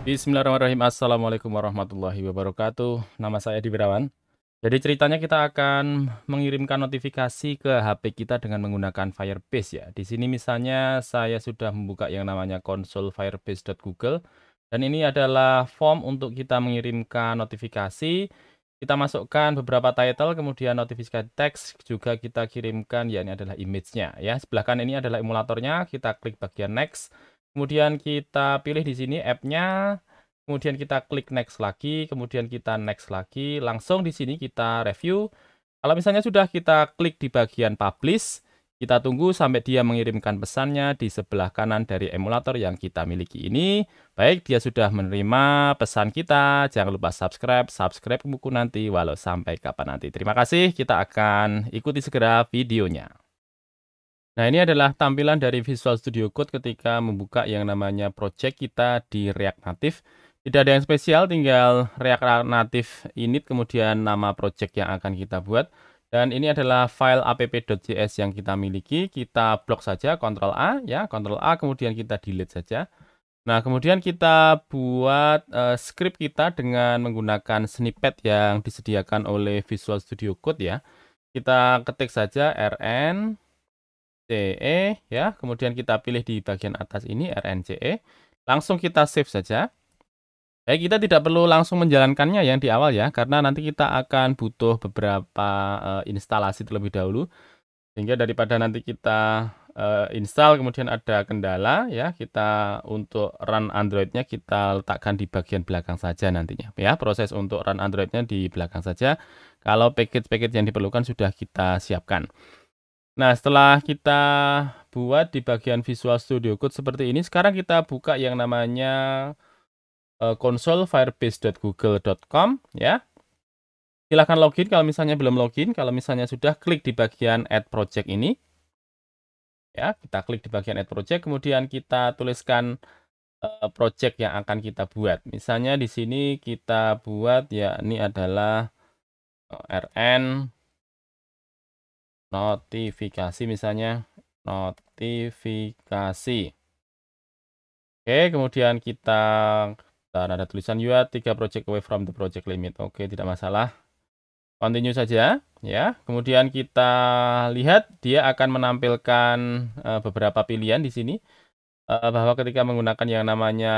Bismillahirrahmanirrahim. Assalamualaikum warahmatullahi wabarakatuh. Nama saya Edi Wirawan. Jadi ceritanya kita akan mengirimkan notifikasi ke HP kita dengan menggunakan Firebase ya. Di sini misalnya saya sudah membuka yang namanya konsol firebase.google dan ini adalah form untuk kita mengirimkan notifikasi. Kita masukkan beberapa title, kemudian notifikasi teks juga kita kirimkan, ya ini adalah image-nya ya. Sebelah kanan ini adalah emulatornya, kita klik bagian next. Kemudian kita pilih di sini app-nya. Kemudian kita klik next lagi, kemudian kita next lagi, langsung di sini kita review. Kalau misalnya sudah kita klik di bagian publish, kita tunggu sampai dia mengirimkan pesannya di sebelah kanan dari emulator yang kita miliki ini. Baik, dia sudah menerima pesan kita. Jangan lupa subscribe ke buku nanti, walau sampai kapan nanti. Terima kasih, kita akan ikuti segera videonya. Nah, ini adalah tampilan dari Visual Studio Code ketika membuka yang namanya project kita di React Native. Tidak ada yang spesial, tinggal React Native init, kemudian nama project yang akan kita buat. Dan ini adalah file app.js yang kita miliki. Kita blok saja, Ctrl A, ya, Ctrl A, kemudian kita delete saja. Nah, kemudian kita buat script kita dengan menggunakan snippet yang disediakan oleh Visual Studio Code ya. Kita ketik saja rn CE ya, kemudian kita pilih di bagian atas ini RNCE, langsung kita save saja. Baik, kita tidak perlu langsung menjalankannya yang di awal ya, karena nanti kita akan butuh beberapa instalasi terlebih dahulu, sehingga daripada nanti kita install kemudian ada kendala ya, kita untuk run Android-nya kita letakkan di bagian belakang saja nantinya ya. Proses untuk run Android-nya di belakang saja, kalau package-package yang diperlukan sudah kita siapkan. Nah, setelah kita buat di bagian Visual Studio Code seperti ini, sekarang kita buka yang namanya konsol firebase.google.com ya. Silahkan login kalau misalnya belum login. Kalau misalnya sudah, klik di bagian Add Project ini. Ya, kita klik di bagian Add Project, kemudian kita tuliskan project yang akan kita buat. Misalnya di sini kita buat ya, ini adalah RN notifikasi misalnya, notifikasi. Oke, kemudian kita ada tulisan you are 3 project away from the project limit. Oke, tidak masalah. Continue saja ya. Kemudian kita lihat dia akan menampilkan beberapa pilihan di sini bahwa ketika menggunakan yang namanya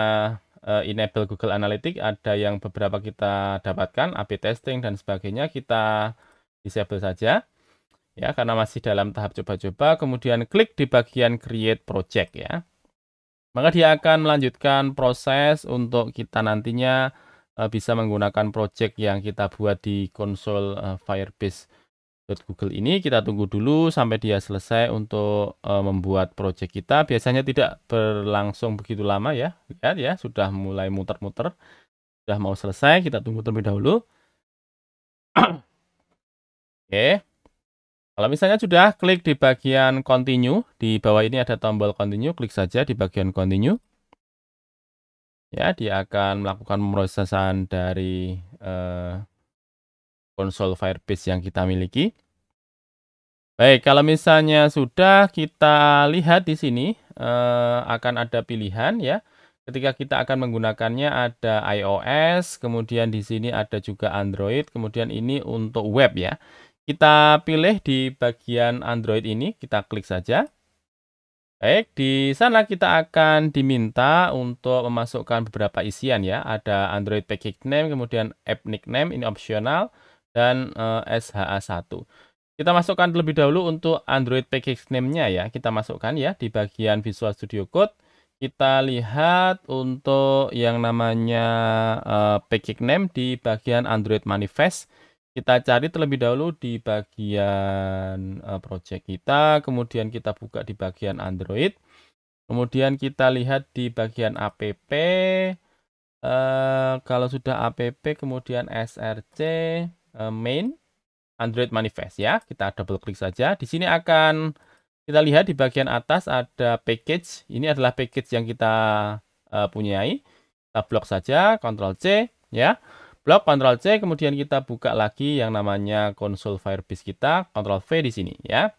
enable Google Analytics ada yang beberapa kita dapatkan A/B testing dan sebagainya, kita disable saja ya karena masih dalam tahap coba-coba. Kemudian klik di bagian create project ya. Maka dia akan melanjutkan proses untuk kita nantinya bisa menggunakan project yang kita buat di konsol Firebase.google ini. Kita tunggu dulu sampai dia selesai untuk membuat project kita. Biasanya tidak berlangsung begitu lama ya. Lihat ya, sudah mulai muter-muter. Sudah mau selesai, kita tunggu terlebih dahulu. Oke. Kalau misalnya sudah, klik di bagian continue. Di bawah ini ada tombol continue, klik saja di bagian continue. Ya, dia akan melakukan pemrosesan dari konsol Firebase yang kita miliki. Baik, kalau misalnya sudah, kita lihat di sini akan ada pilihan ya. Ketika kita akan menggunakannya ada iOS, kemudian di sini ada juga Android, kemudian ini untuk web ya. Kita pilih di bagian Android ini, kita klik saja. Baik, di sana kita akan diminta untuk memasukkan beberapa isian ya. Ada Android package name, kemudian app nickname, ini opsional, dan SHA1. Kita masukkan terlebih dahulu untuk Android package name-nya ya. Kita masukkan ya di bagian Visual Studio Code. Kita lihat untuk yang namanya package name di bagian Android manifest. Kita cari terlebih dahulu di bagian project kita, kemudian kita buka di bagian Android, kemudian kita lihat di bagian app, kalau sudah app, kemudian src main Android manifest ya, kita double klik saja. Di sini akan kita lihat di bagian atas ada package, ini adalah package yang kita punyai. Kita blok saja, Ctrl C ya. Blok, Ctrl C, kemudian kita buka lagi yang namanya konsol Firebase kita, Ctrl V di sini ya.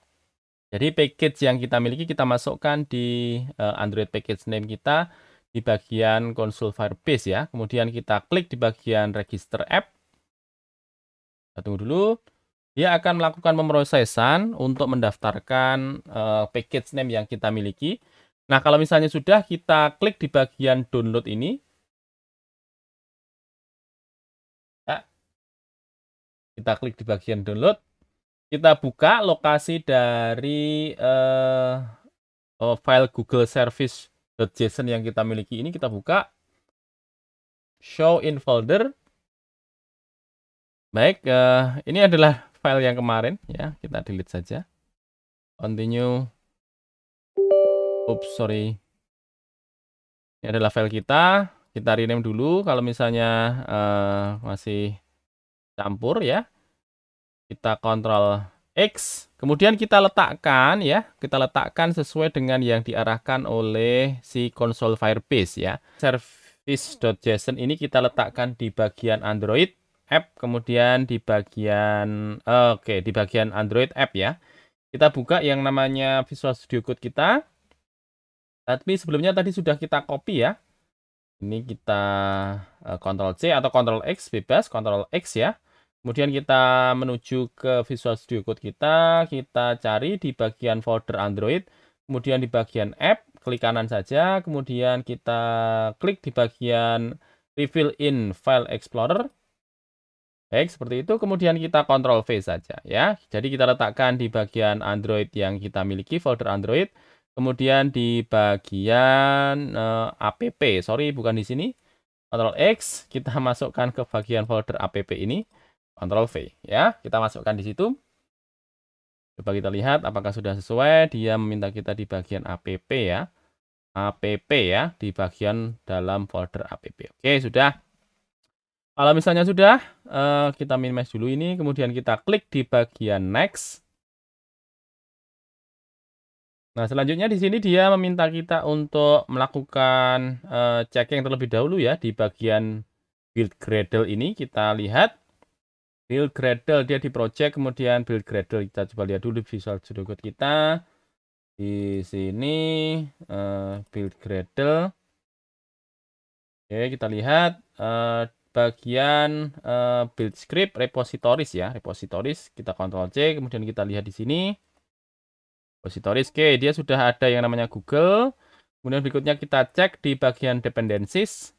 Jadi package yang kita miliki kita masukkan di Android package name kita di bagian konsol Firebase ya. Kemudian kita klik di bagian register app. Kita tunggu dulu. Dia akan melakukan pemrosesan untuk mendaftarkan package name yang kita miliki. Nah, kalau misalnya sudah, kita klik di bagian download ini. Ya. Kita klik di bagian download. Kita buka lokasi dari file Google Service.json yang kita miliki ini. Kita buka. Show in folder. Baik, ini adalah file yang kemarin ya, kita delete saja. Continue. Oops, sorry. Ini adalah file kita rename dulu kalau misalnya masih campur ya. Kita Ctrl X, kemudian kita letakkan ya, sesuai dengan yang diarahkan oleh si konsol Firebase ya. Service.json ini kita letakkan di bagian Android app, kemudian di bagian di bagian Android app ya. Kita buka yang namanya Visual Studio Code kita. Tapi sebelumnya tadi sudah kita copy ya. Ini kita Ctrl C atau Ctrl X bebas, Ctrl X ya. Kemudian kita menuju ke Visual Studio Code kita cari di bagian folder Android, kemudian di bagian app, klik kanan saja, kemudian kita klik di bagian Refill in File Explorer. Baik, seperti itu. Kemudian kita Ctrl V saja ya. Jadi kita letakkan di bagian Android yang kita miliki, folder Android. Kemudian di bagian app, sorry bukan di sini. Ctrl X, kita masukkan ke bagian folder app ini. Ctrl V ya. Kita masukkan di situ. Coba kita lihat apakah sudah sesuai. Dia meminta kita di bagian app ya. App ya, di bagian dalam folder app. Oke, sudah. Kalau misalnya sudah, kita minimize dulu ini, kemudian kita klik di bagian next. Nah, selanjutnya di sini dia meminta kita untuk melakukan checking terlebih dahulu ya di bagian build Gradle ini. Kita lihat build Gradle dia di project, kemudian build Gradle kita coba lihat dulu Visual Studio Code kita. Di sini build Gradle. Oke, kita lihat bagian build script repositories ya, repositories. Kita Ctrl C, kemudian kita lihat di sini repositories. Oke, dia sudah ada yang namanya Google. Kemudian berikutnya kita cek di bagian dependencies.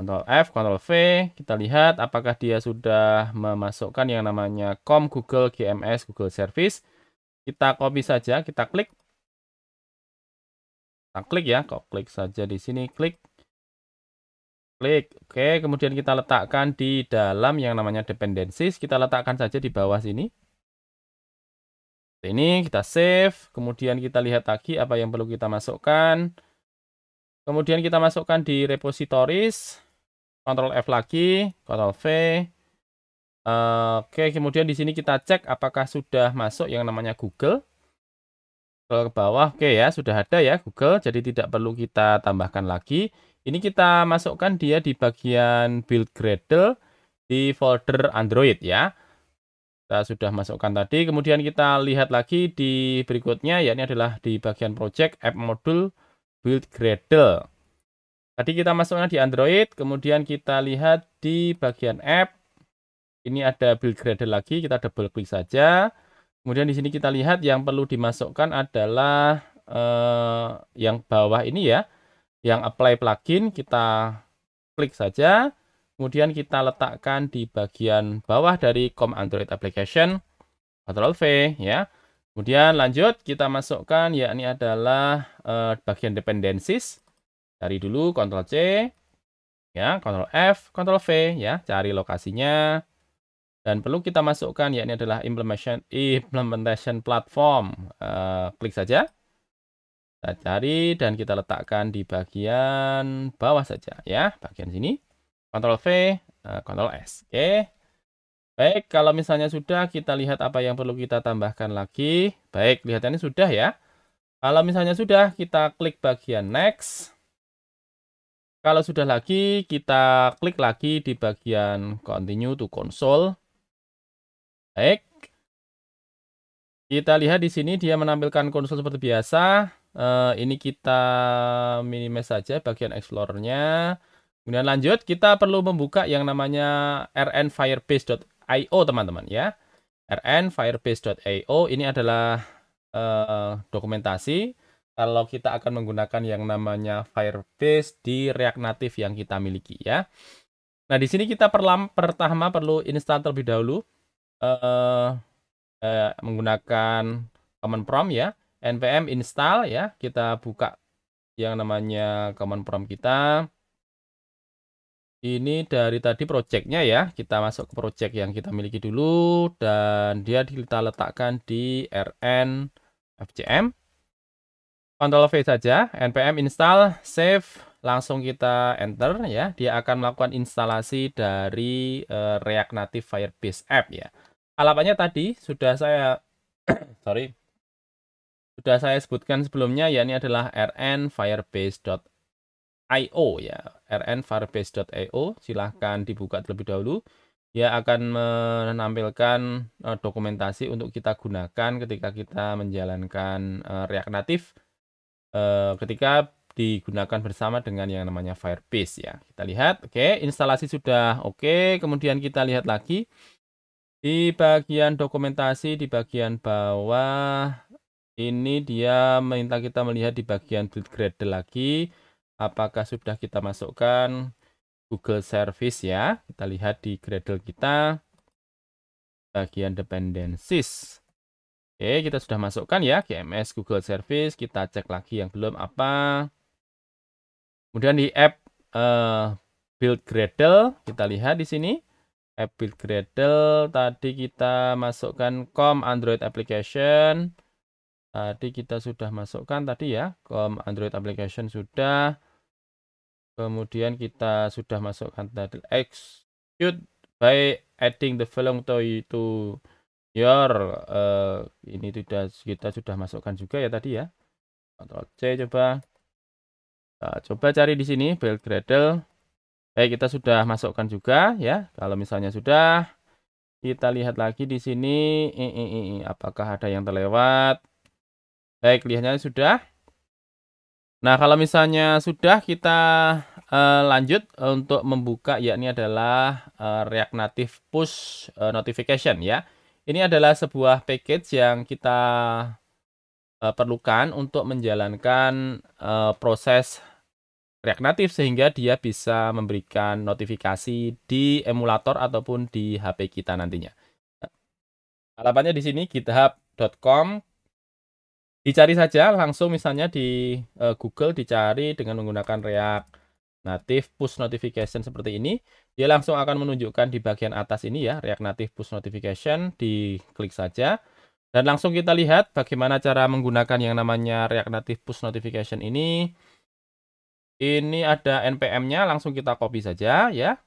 Ctrl F, Ctrl V, kita lihat apakah dia sudah memasukkan yang namanya com Google GMS Google Service. Kita copy saja, kita klik. Kita klik ya, klik saja di sini, klik. Klik, oke, kemudian kita letakkan di dalam yang namanya dependencies, kita letakkan saja di bawah sini. Ini kita save, kemudian kita lihat lagi apa yang perlu kita masukkan. Kemudian kita masukkan di repositories, Ctrl F lagi, Ctrl V. Oke, kemudian di sini kita cek apakah sudah masuk yang namanya Google. Ke bawah, oke ya, sudah ada ya Google, jadi tidak perlu kita tambahkan lagi. Ini kita masukkan dia di bagian build Gradle di folder Android ya. Kita sudah masukkan tadi. Kemudian kita lihat lagi di berikutnya, ya ini adalah di bagian project app module build Gradle. Tadi kita masukkan di Android, kemudian kita lihat di bagian app. Ini ada build Gradle lagi, kita double klik saja. Kemudian di sini kita lihat yang perlu dimasukkan adalah yang bawah ini ya. Yang apply plugin, kita klik saja. Kemudian kita letakkan di bagian bawah dari com Android application. Ctrl V ya. Kemudian lanjut kita masukkan yakni adalah bagian dependencies. Cari dulu Ctrl C ya, Ctrl F, Ctrl V ya, cari lokasinya. Dan perlu kita masukkan yakni adalah implementation platform. Klik saja. Kita cari dan kita letakkan di bagian bawah saja ya, bagian sini. Ctrl V, Ctrl S. Oke. Baik, kalau misalnya sudah, kita lihat apa yang perlu kita tambahkan lagi. Baik, lihatannya sudah ya. Kalau misalnya sudah, kita klik bagian next. Kalau sudah lagi, kita klik lagi di bagian continue to console. Baik. Kita lihat di sini dia menampilkan konsol seperti biasa. Ini kita minimize saja bagian Explorer-nya. Kemudian lanjut, kita perlu membuka yang namanya rnfirebase.io teman-teman ya. rnfirebase.io ini adalah dokumentasi kalau kita akan menggunakan yang namanya Firebase di React Native yang kita miliki ya. Nah, di sini kita pertama perlu install terlebih dahulu menggunakan command prompt ya, npm install ya. Kita buka yang namanya command prompt kita. Ini dari tadi projectnya ya, kita masuk ke project yang kita miliki dulu, dan dia kita letakkan di rn fcm. Ctrl V saja, npm install, save, langsung kita enter ya. Dia akan melakukan instalasi dari React Native Firebase app ya. Halamannya tadi sudah saya sudah saya sebutkan sebelumnya, ya, ini adalah rnfirebase.io ya, rnfirebase.io. Silahkan dibuka terlebih dahulu. Dia akan menampilkan dokumentasi untuk kita gunakan ketika kita menjalankan React Native ketika digunakan bersama dengan yang namanya Firebase ya. Kita lihat, oke, instalasi sudah oke. Kemudian kita lihat lagi di bagian dokumentasi di bagian bawah. Ini dia minta kita melihat di bagian build Gradle lagi. Apakah sudah kita masukkan Google Service ya. Kita lihat di Gradle kita. Bagian dependencies. Oke, kita sudah masukkan ya. GMS Google Service. Kita cek lagi yang belum apa. Kemudian di app build Gradle. Kita lihat di sini. App build Gradle. Tadi kita masukkan com Android application. Tadi kita sudah masukkan tadi ya, Android application sudah. Kemudian kita sudah masukkan tadi execute by adding the following to your ini kita sudah masukkan juga ya tadi ya. Ctrl C coba. Nah, coba cari di sini build Gradle. Baik, kita sudah masukkan juga ya. Kalau misalnya sudah, kita lihat lagi di sini apakah ada yang terlewat. Baik, kelihatannya sudah. Nah, kalau misalnya sudah, kita lanjut untuk membuka, yakni adalah React Native Push Notification ya. Ini adalah sebuah package yang kita perlukan untuk menjalankan proses React Native sehingga dia bisa memberikan notifikasi di emulator ataupun di HP kita nantinya. Halamannya di sini github.com. Dicari saja langsung misalnya di Google, dicari dengan menggunakan React Native Push Notification seperti ini. Dia langsung akan menunjukkan di bagian atas ini ya, React Native Push Notification. Diklik saja. Dan langsung kita lihat bagaimana cara menggunakan yang namanya React Native Push Notification ini. Ini ada npm-nya, langsung kita copy saja ya.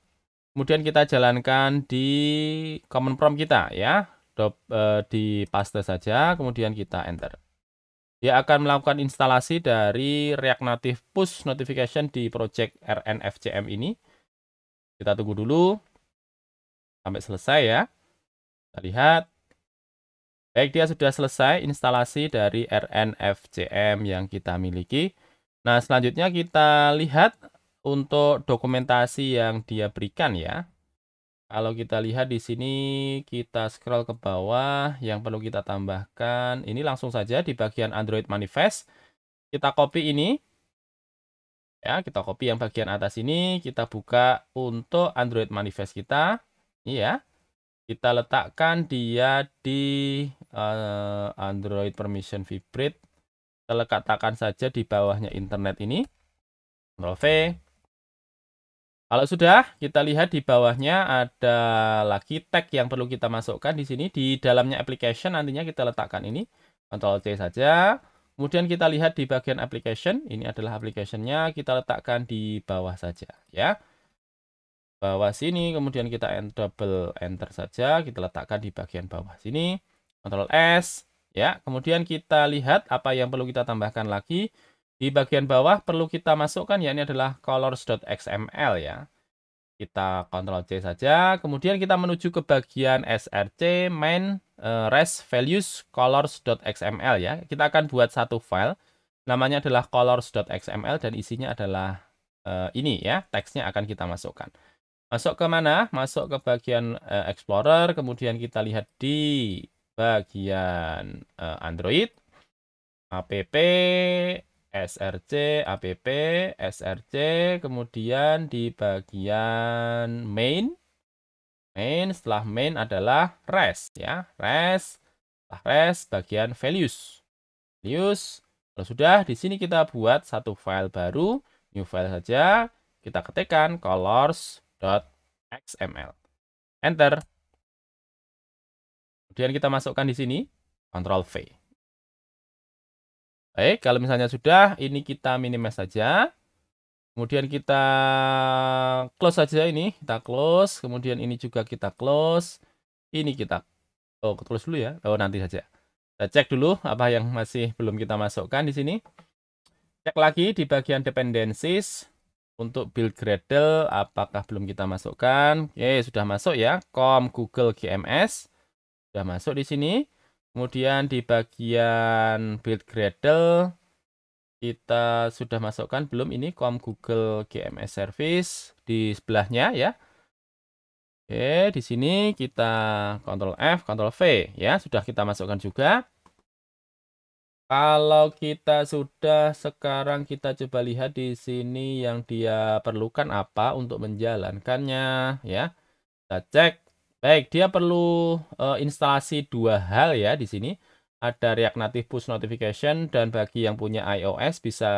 Kemudian kita jalankan di command prompt kita ya. Di paste saja, kemudian kita enter. Dia akan melakukan instalasi dari React Native Push Notification di project rnfcm ini. Kita tunggu dulu sampai selesai ya. Kita lihat. Baik, dia sudah selesai instalasi dari rnfcm yang kita miliki. Nah, selanjutnya kita lihat untuk dokumentasi yang dia berikan ya. Kalau kita lihat di sini, kita scroll ke bawah, yang perlu kita tambahkan, ini langsung saja di bagian Android Manifest. Kita copy ini. Ya, kita copy yang bagian atas ini, kita buka untuk Android Manifest kita. Ini ya. Kita letakkan dia di Android Permission Vibrate. Kita letakkan saja di bawahnya internet ini. Ctrl V. Kalau sudah, kita lihat di bawahnya ada lagi tag yang perlu kita masukkan di sini. Di dalamnya application nantinya kita letakkan ini. Ctrl C saja. Kemudian kita lihat di bagian application. Ini adalah application-nya. Kita letakkan di bawah saja ya. Bawah sini. Kemudian kita double enter saja. Kita letakkan di bagian bawah sini. Ctrl S. Ya. Kemudian kita lihat apa yang perlu kita tambahkan lagi. Di bagian bawah perlu kita masukkan, ya, ini adalah colors.xml ya. Kita Ctrl C saja. Kemudian kita menuju ke bagian src main res values colors.xml ya. Kita akan buat satu file. namanya adalah colors.xml dan isinya adalah ini ya, teksnya akan kita masukkan. Masuk ke mana? Masuk ke bagian Explorer, kemudian kita lihat di bagian Android, app, app, src, kemudian di bagian main, setelah main adalah res ya, res, setelah res bagian values. Kalau sudah, di sini kita buat satu file baru, new file saja, kita ketikkan colors.xml. Enter. Kemudian kita masukkan di sini, Ctrl V. Baik, kalau misalnya sudah, ini kita minimize saja. Kemudian kita close saja ini, kita close. Kemudian ini juga kita close. Ini kita close dulu ya. Nanti saja. Kita cek dulu apa yang masih belum kita masukkan di sini. Cek lagi di bagian dependencies. Untuk build Gradle, apakah belum kita masukkan? Oke, sudah masuk ya. Com Google GMS. Sudah masuk di sini. Kemudian di bagian build Gradle, kita sudah masukkan belum ini com Google GMS Service di sebelahnya ya. Oke, di sini kita Ctrl F, Ctrl V ya, sudah kita masukkan juga. Kalau kita sudah, sekarang kita coba lihat di sini yang dia perlukan apa untuk menjalankannya ya. Kita cek. Baik, dia perlu instalasi dua hal ya di sini. Ada React Native Push Notification dan bagi yang punya iOS bisa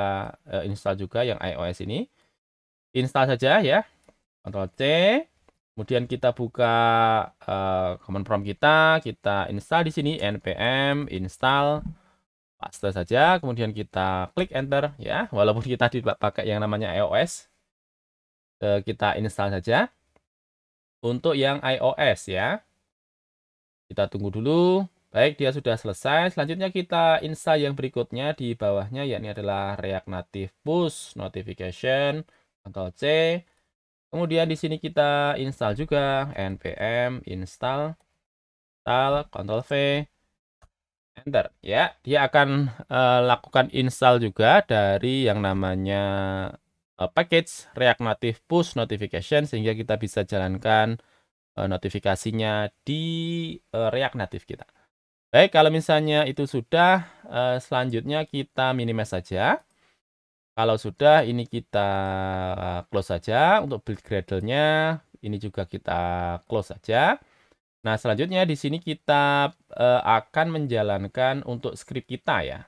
install juga yang iOS ini. Install saja ya. Ctrl C. Kemudian kita buka command prompt kita install di sini npm install. Paste saja, kemudian kita klik enter ya. Walaupun kita tidak pakai yang namanya iOS, kita install saja. Untuk yang iOS ya, kita tunggu dulu. Baik, dia sudah selesai. Selanjutnya kita install yang berikutnya di bawahnya, yakni adalah React Native Push Notification. Ctrl C. Kemudian di sini kita install juga npm install, Ctrl V. Enter ya, dia akan lakukan install juga dari yang namanya package React Native Push Notification sehingga kita bisa jalankan notifikasinya di React Native kita. Baik, kalau misalnya itu sudah, selanjutnya kita minimize saja. Kalau sudah, ini kita close saja. Untuk build Gradle-nya, ini juga kita close saja. Nah, selanjutnya di sini kita akan menjalankan untuk script kita ya.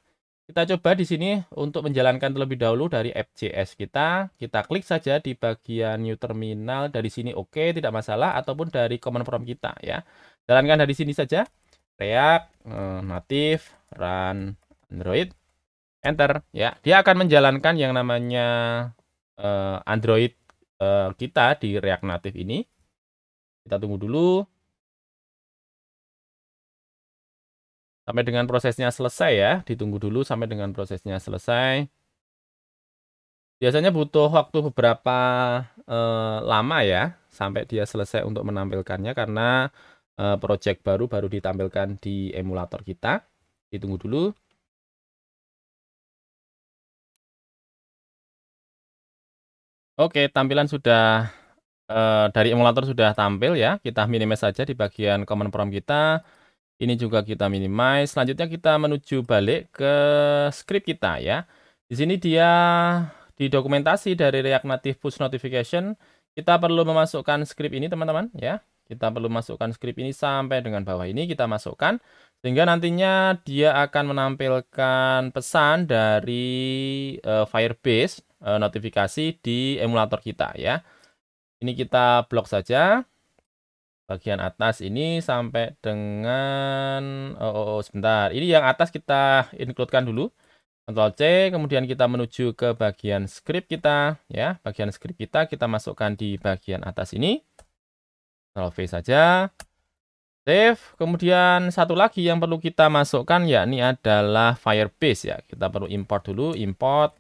Kita coba di sini untuk menjalankan terlebih dahulu dari app.js kita. Kita klik saja di bagian new terminal, dari sini oke, tidak masalah, ataupun dari command prompt kita ya. Jalankan dari sini saja. React Native run Android. Enter ya. Dia akan menjalankan yang namanya Android kita di React Native ini. Kita tunggu dulu sampai dengan prosesnya selesai ya. Ditunggu dulu sampai dengan prosesnya selesai. Biasanya butuh waktu beberapa lama ya sampai dia selesai untuk menampilkannya karena project baru ditampilkan di emulator kita. Ditunggu dulu. Oke, tampilan sudah dari emulator sudah tampil ya. Kita minimize saja di bagian command prompt kita. Ini juga kita minimize. Selanjutnya kita menuju balik ke script kita ya. Di sini dia di dokumentasi dari React Native Push Notification, kita perlu memasukkan script ini teman-teman ya. Kita perlu masukkan script ini sampai dengan bawah ini kita masukkan. Sehingga nantinya dia akan menampilkan pesan dari Firebase notifikasi di emulator kita ya. Ini kita blok saja. Bagian atas ini sampai dengan sebentar. Ini yang atas kita include-kan dulu. Ctrl C, kemudian kita menuju ke bagian script kita ya. Bagian script kita masukkan di bagian atas ini. Ctrl V saja. Save. Kemudian satu lagi yang perlu kita masukkan yakni adalah Firebase ya. Kita perlu import dulu, import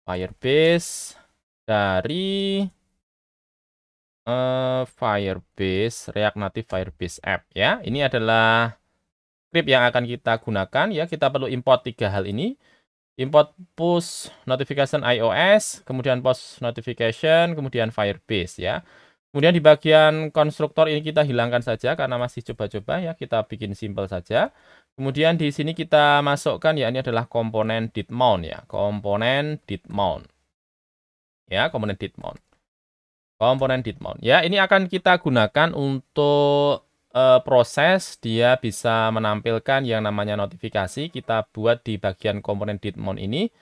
Firebase dari Firebase, React Native Firebase App ya. Ini adalah script yang akan kita gunakan ya. Kita perlu import tiga hal ini. import push notification iOS, kemudian post notification, kemudian Firebase ya. Kemudian di bagian konstruktor ini kita hilangkan saja karena masih coba-coba ya, kita bikin simple saja. Kemudian di sini kita masukkan ya, ini adalah komponen did mount ya, komponen did mount. Ya, komponen did mount. Komponen did mount. Ya, ini akan kita gunakan untuk proses dia bisa menampilkan yang namanya notifikasi. Kita buat di bagian komponen did mount ini.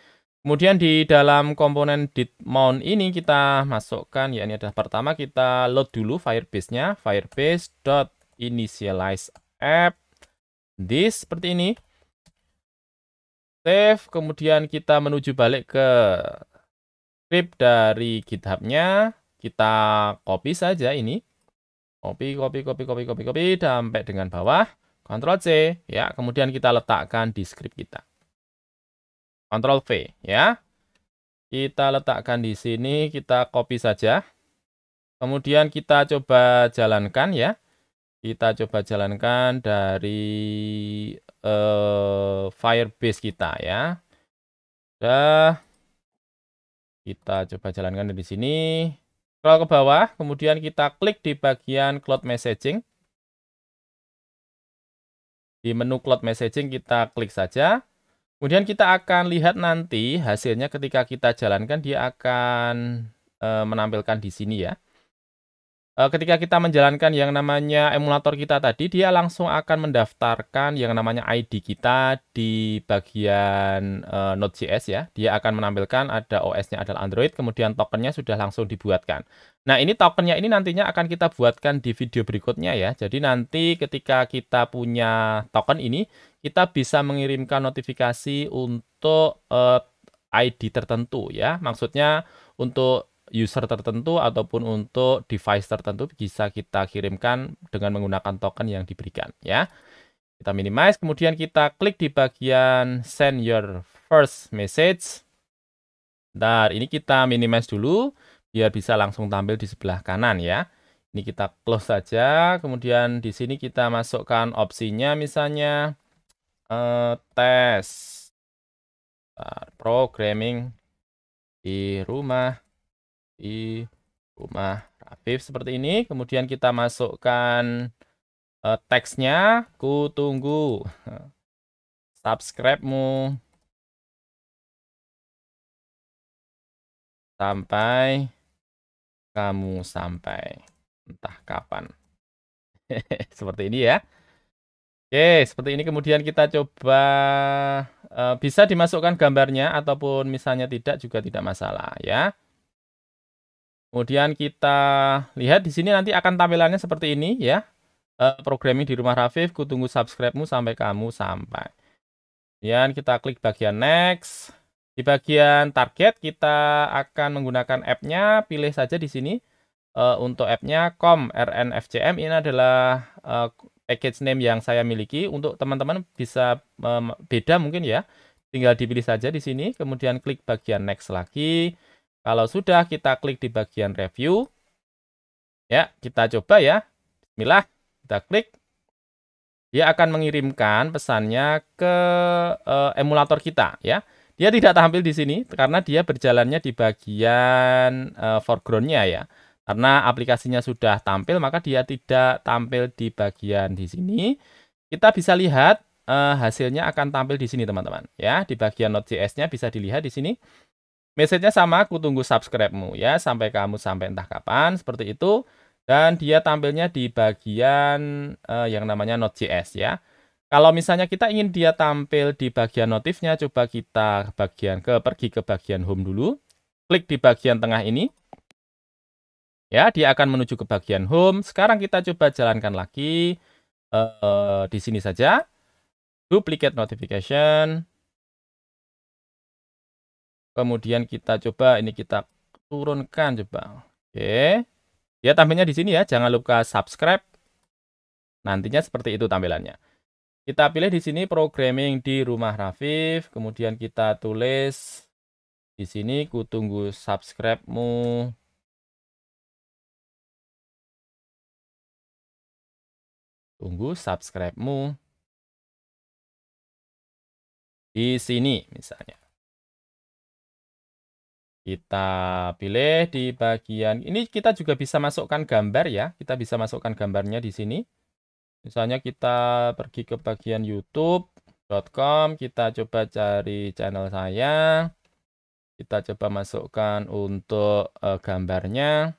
Kemudian di dalam komponen did mount ini kita masukkan, ya ini adalah pertama kita load dulu Firebase-nya, firebase.initialize app, this seperti ini. Save, kemudian kita menuju balik ke script dari GitHub-nya, kita copy saja ini. Copy sampai dengan bawah, Ctrl C, ya, kemudian kita letakkan di script kita. Ctrl V, ya. Kita letakkan di sini, kita copy saja. Kemudian kita coba jalankan ya. Kita coba jalankan dari Firebase kita ya. Sudah. Kita coba jalankan dari sini. Scroll ke bawah, kemudian kita klik di bagian Cloud Messaging. Di menu Cloud Messaging kita klik saja. Kemudian kita akan lihat nanti hasilnya ketika kita jalankan dia akan menampilkan di sini ya. Ketika kita menjalankan yang namanya emulator kita tadi, dia langsung akan mendaftarkan yang namanya ID kita di bagian Node.js ya. Dia akan menampilkan ada OS-nya adalah Android, kemudian tokennya sudah langsung dibuatkan. Nah, ini tokennya ini nantinya akan kita buatkan di video berikutnya ya. Jadi nanti ketika kita punya token ini, kita bisa mengirimkan notifikasi untuk ID tertentu ya. Maksudnya untuk user tertentu ataupun untuk device tertentu bisa kita kirimkan dengan menggunakan token yang diberikan ya. Kita minimize, kemudian kita klik di bagian send your first message. Bentar, ini kita minimize dulu biar bisa langsung tampil di sebelah kanan ya. Ini kita close saja, kemudian di sini kita masukkan opsinya misalnya tes programming di rumah Rafif seperti ini. Kemudian kita masukkan teksnya, ku tunggu subscribe-mu sampai kamu sampai entah kapan. Seperti ini ya. Oke, seperti ini kemudian kita coba bisa dimasukkan gambarnya ataupun misalnya tidak juga tidak masalah ya. Kemudian kita lihat di sini nanti akan tampilannya seperti ini ya. Programming di rumah Rafif, ku tunggu subscribe-mu sampai kamu sampai. Kemudian kita klik bagian next. Di bagian target kita akan menggunakan app-nya, pilih saja di sini. Untuk app-nya RNFCM ini adalah package name yang saya miliki. Untuk teman-teman bisa beda mungkin ya. Tinggal dipilih saja di sini, kemudian klik bagian next lagi. Kalau sudah, kita klik di bagian review. Ya, kita coba ya. Bismillah, kita klik. Dia akan mengirimkan pesannya ke emulator kita ya. Dia tidak tampil di sini karena dia berjalannya di bagian foreground-nya ya. Karena aplikasinya sudah tampil, maka dia tidak tampil di bagian di sini. Kita bisa lihat hasilnya akan tampil di sini teman-teman ya. Di bagian Node.js-nya bisa dilihat di sini. Message-nya sama, aku tunggu subscribe-mu ya, sampai kamu sampai entah kapan, seperti itu. Dan dia tampilnya di bagian yang namanya Node.js ya. Kalau misalnya kita ingin dia tampil di bagian notifnya, coba kita pergi ke bagian home dulu. Klik di bagian tengah ini. Ya, dia akan menuju ke bagian home. Sekarang kita coba jalankan lagi di sini saja. Duplicate notification. Kemudian kita coba ini kita turunkan coba. Oke. Ya tampilnya di sini ya. Jangan lupa subscribe. Nantinya seperti itu tampilannya. Kita pilih di sini programming di rumah Rafif. Kemudian kita tulis di sini ku tunggu subscribe-mu. Tunggu subscribe-mu. Di sini misalnya. Kita pilih di bagian ini, kita juga bisa masukkan gambar ya. Kita bisa masukkan gambarnya di sini. Misalnya kita pergi ke bagian youtube.com, kita coba cari channel saya. Kita coba masukkan untuk gambarnya.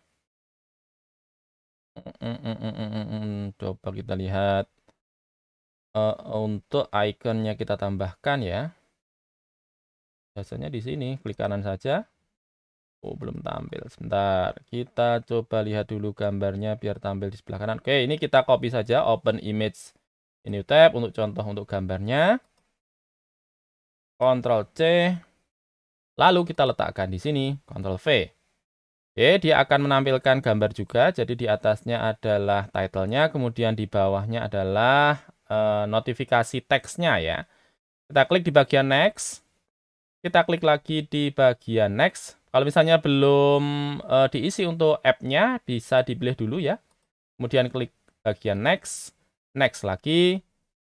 Coba kita lihat. Untuk ikonnya kita tambahkan ya. Biasanya di sini, klik kanan saja. Oh, belum tampil. Sebentar. Kita coba lihat dulu gambarnya biar tampil di sebelah kanan. Oke, ini kita copy saja. Open image. Ini tab untuk contoh untuk gambarnya. Ctrl C. Lalu kita letakkan di sini. Ctrl V. Oke, dia akan menampilkan gambar juga. Jadi di atasnya adalah title-nya. Kemudian di bawahnya adalah notifikasi teksnya ya. Kita klik di bagian next. Kita klik lagi di bagian next. Kalau misalnya belum diisi untuk app-nya, bisa dipilih dulu ya. Kemudian klik bagian next, next lagi.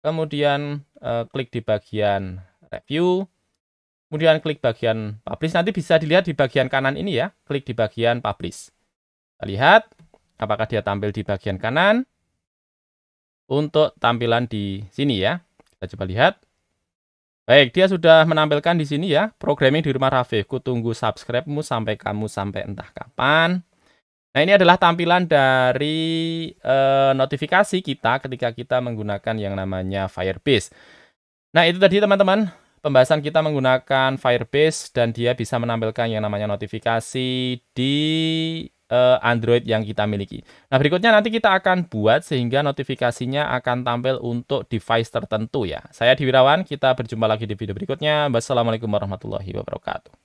Kemudian klik di bagian review. Kemudian klik bagian publish. Nanti bisa dilihat di bagian kanan ini ya. Klik di bagian publish. Kita lihat apakah dia tampil di bagian kanan. Untuk tampilan di sini ya. Kita coba lihat. Baik, dia sudah menampilkan di sini ya, programming di rumah Raffi. Ku tunggu subscribe-mu sampai kamu sampai entah kapan. Nah, ini adalah tampilan dari notifikasi kita ketika kita menggunakan yang namanya Firebase. Nah, itu tadi teman-teman, pembahasan kita menggunakan Firebase dan dia bisa menampilkan yang namanya notifikasi di Android yang kita miliki. Nah, berikutnya nanti kita akan buat sehingga notifikasinya akan tampil untuk device tertentu ya. Saya Di Wirawan, kita berjumpa lagi di video berikutnya. Wassalamualaikum warahmatullahi wabarakatuh.